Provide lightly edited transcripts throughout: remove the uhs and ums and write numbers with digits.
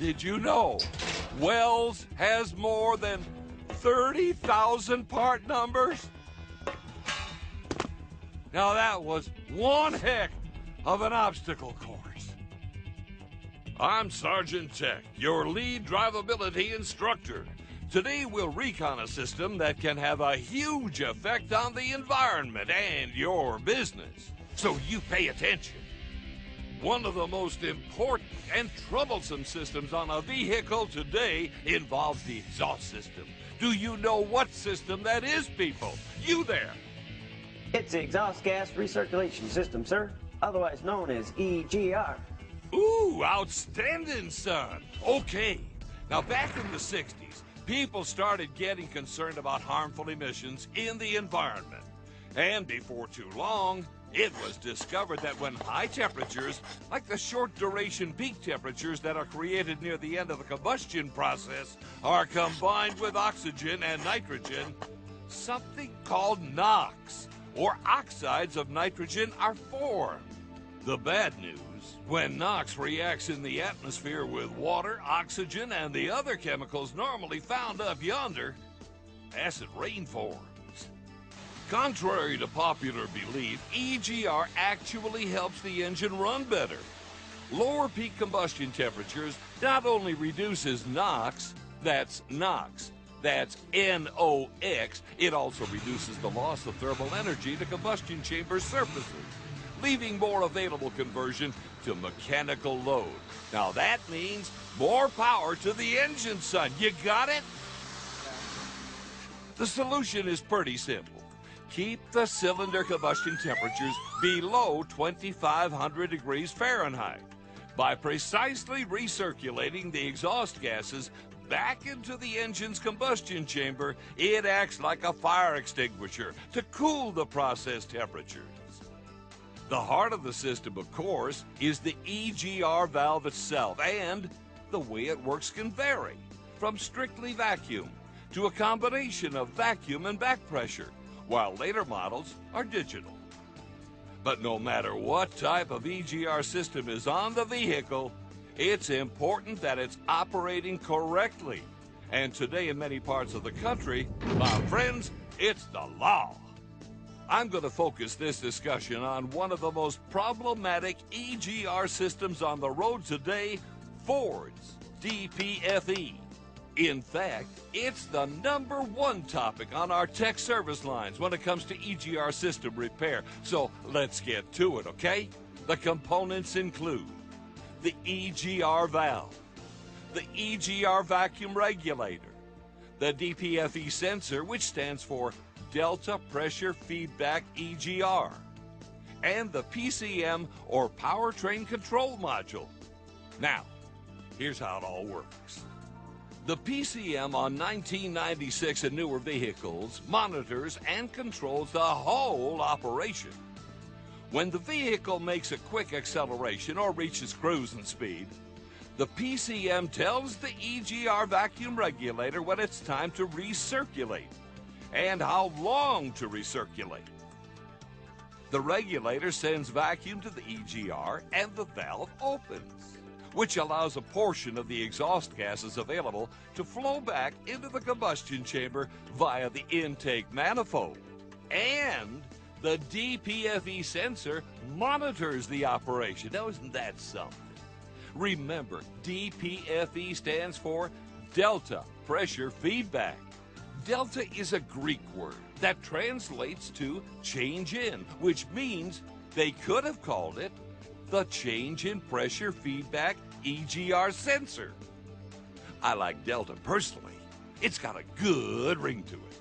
Did you know Wells has more than 30,000 part numbers? Now that was one heck of an obstacle course. I'm Sergeant Tech, your lead drivability instructor. Today we'll recon a system that can have a huge effect on the environment and your business. So you pay attention. One of the most important and troublesome systems on a vehicle today involves the exhaust system. Do you know what system that is, people? You there? It's the exhaust gas recirculation system, sir, otherwise known as EGR. Ooh, outstanding, son. Okay. Now, back in the 60s, people started getting concerned about harmful emissions in the environment. And before too long, it was discovered that when high temperatures, like the short duration peak temperatures that are created near the end of the combustion process, are combined with oxygen and nitrogen, something called NOx, or oxides of nitrogen, are formed. The bad news, when NOx reacts in the atmosphere with water, oxygen, and the other chemicals normally found up yonder, acid rain forms. Contrary to popular belief, EGR actually helps the engine run better. Lower peak combustion temperatures not only reduces NOx, that's NOx, that's NOx, it also reduces the loss of thermal energy to combustion chamber surfaces, leaving more available conversion to mechanical load. Now that means more power to the engine, son. You got it? The solution is pretty simple. Keep the cylinder combustion temperatures below 2,500 degrees Fahrenheit by precisely recirculating the exhaust gases back into the engine's combustion chamber. It acts like a fire extinguisher to cool the process temperatures. The heart of the system, of course, is the EGR valve itself, and the way it works can vary, from strictly vacuum to a combination of vacuum and back pressure, while later models are digital. But no matter what type of EGR system is on the vehicle, it's important that it's operating correctly. And today in many parts of the country, my friends, it's the law. I'm going to focus this discussion on one of the most problematic EGR systems on the road today, Ford's DPFE. In fact, it's the #1 topic on our tech service lines when it comes to EGR system repair. So let's get to it, okay? The components include the EGR valve, the EGR vacuum regulator, the DPFE sensor, which stands for Delta Pressure Feedback EGR, and the PCM, or Powertrain Control Module. Now, here's how it all works. The PCM on 1996 and newer vehicles monitors and controls the whole operation. When the vehicle makes a quick acceleration or reaches cruising speed, the PCM tells the EGR vacuum regulator when it's time to recirculate and how long to recirculate. The regulator sends vacuum to the EGR and the valve opens, which allows a portion of the exhaust gases available to flow back into the combustion chamber via the intake manifold. And the DPFE sensor monitors the operation. Now, isn't that something? Remember, DPFE stands for Delta Pressure Feedback. Delta is a Greek word that translates to change in, which means they could have called it the change in pressure feedback EGR sensor. I like Delta personally. It's got a good ring to it.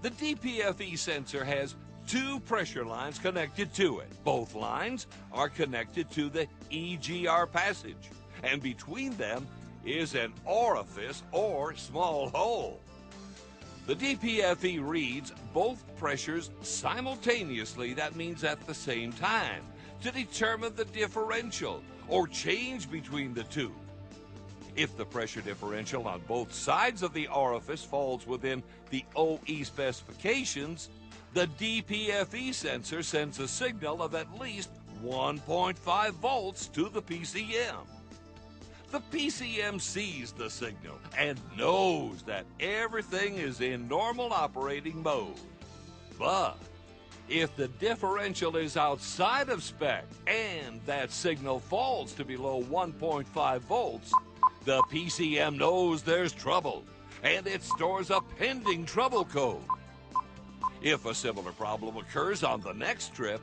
The DPFE sensor has 2 pressure lines connected to it. Both lines are connected to the EGR passage, and between them is an orifice or small hole. The DPFE reads both pressures simultaneously, that means at the same time, to determine the differential or change between the two. If the pressure differential on both sides of the orifice falls within the OE specifications, the DPFE sensor sends a signal of at least 1.5 volts to the PCM. The PCM sees the signal and knows that everything is in normal operating mode. But if the differential is outside of spec and that signal falls to below 1.5 volts, the PCM knows there's trouble and it stores a pending trouble code. If a similar problem occurs on the next trip,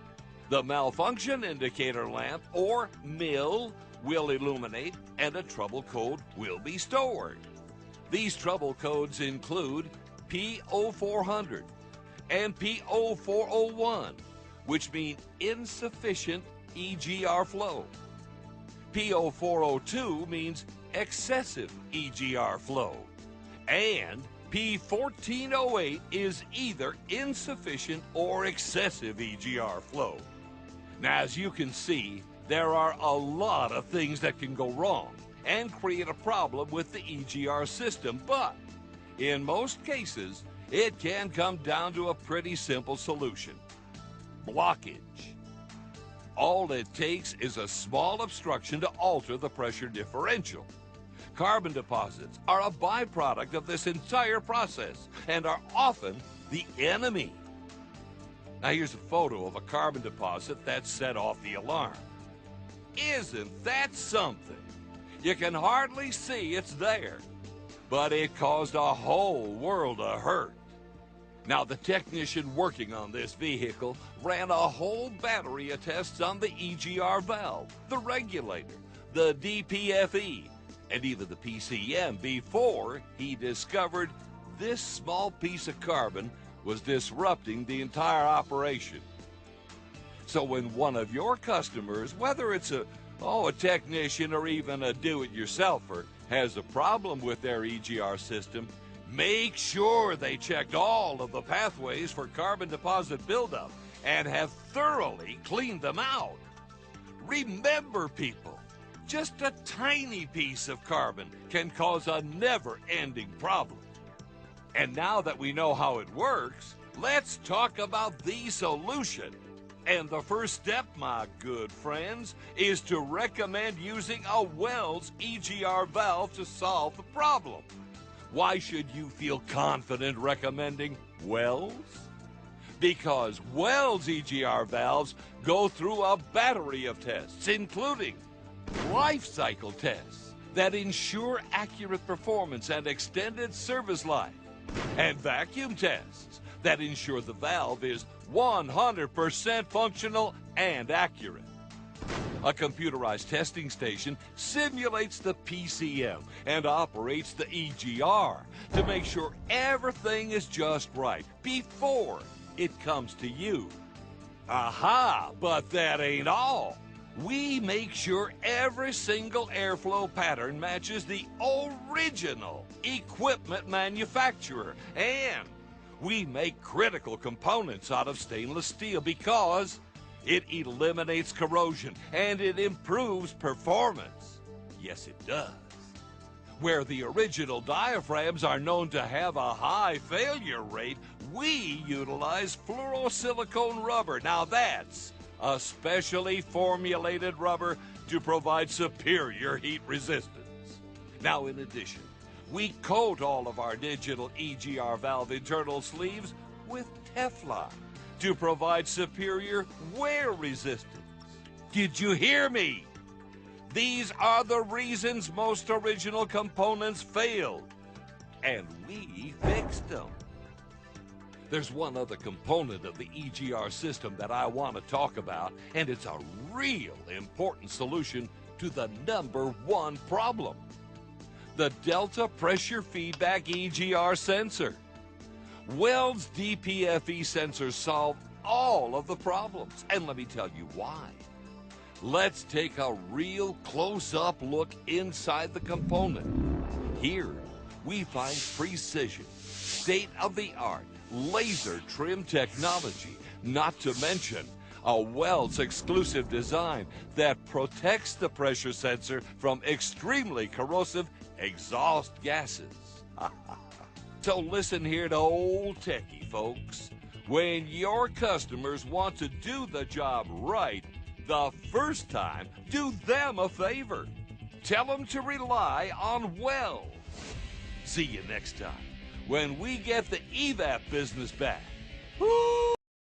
the malfunction indicator lamp, or MIL, will illuminate and a trouble code will be stored. These trouble codes include P0400 and P0401, which mean insufficient EGR flow. P0402 means excessive EGR flow. And P1408 is either insufficient or excessive EGR flow. Now, as you can see, there are a lot of things that can go wrong and create a problem with the EGR system, but in most cases, it can come down to a pretty simple solution: blockage. All it takes is a small obstruction to alter the pressure differential. Carbon deposits are a byproduct of this entire process and are often the enemy. Now here's a photo of a carbon deposit that set off the alarm. Isn't that something? You can hardly see it's there, but it caused a whole world of hurt. Now, the technician working on this vehicle ran a whole battery of tests on the EGR valve, the regulator, the DPFE, and even the PCM before he discovered this small piece of carbon was disrupting the entire operation. So when one of your customers, whether it's a technician or even a do-it-yourselfer, has a problem with their EGR system, make sure they checked all of the pathways for carbon deposit buildup and have thoroughly cleaned them out. Remember, people, just a tiny piece of carbon can cause a never-ending problem. And now that we know how it works, let's talk about the solution. And the first step, my good friends, is to recommend using a Wells EGR valve to solve the problem. Why should you feel confident recommending Wells? Because Wells EGR valves go through a battery of tests, including life cycle tests that ensure accurate performance and extended service life, and vacuum tests that ensure the valve is 100% functional and accurate. A computerized testing station simulates the PCM and operates the EGR to make sure everything is just right before it comes to you. Aha, but that ain't all. We make sure every single airflow pattern matches the original equipment manufacturer, and we make critical components out of stainless steel because it eliminates corrosion and it improves performance. Yes, it does. Where the original diaphragms are known to have a high failure rate, we utilize fluorosilicone rubber. Now that's a specially formulated rubber to provide superior heat resistance. Now, in addition, we coat all of our digital EGR valve internal sleeves with Teflon to provide superior wear resistance. Did you hear me? These are the reasons most original components failed, and we fixed them. There's one other component of the EGR system that I want to talk about, and it's a real important solution to the #1 problem: the Delta Pressure Feedback EGR sensor. Wells DPFE sensors solve all of the problems, and let me tell you why. Let's take a real close-up look inside the component. Here, we find precision, state-of-the-art laser trim technology, not to mention a Wells exclusive design that protects the pressure sensor from extremely corrosive exhaust gases. So listen here to old techie, folks. When your customers want to do the job right the first time, do them a favor. Tell them to rely on well. See you next time when we get the EVAP business back. Woo!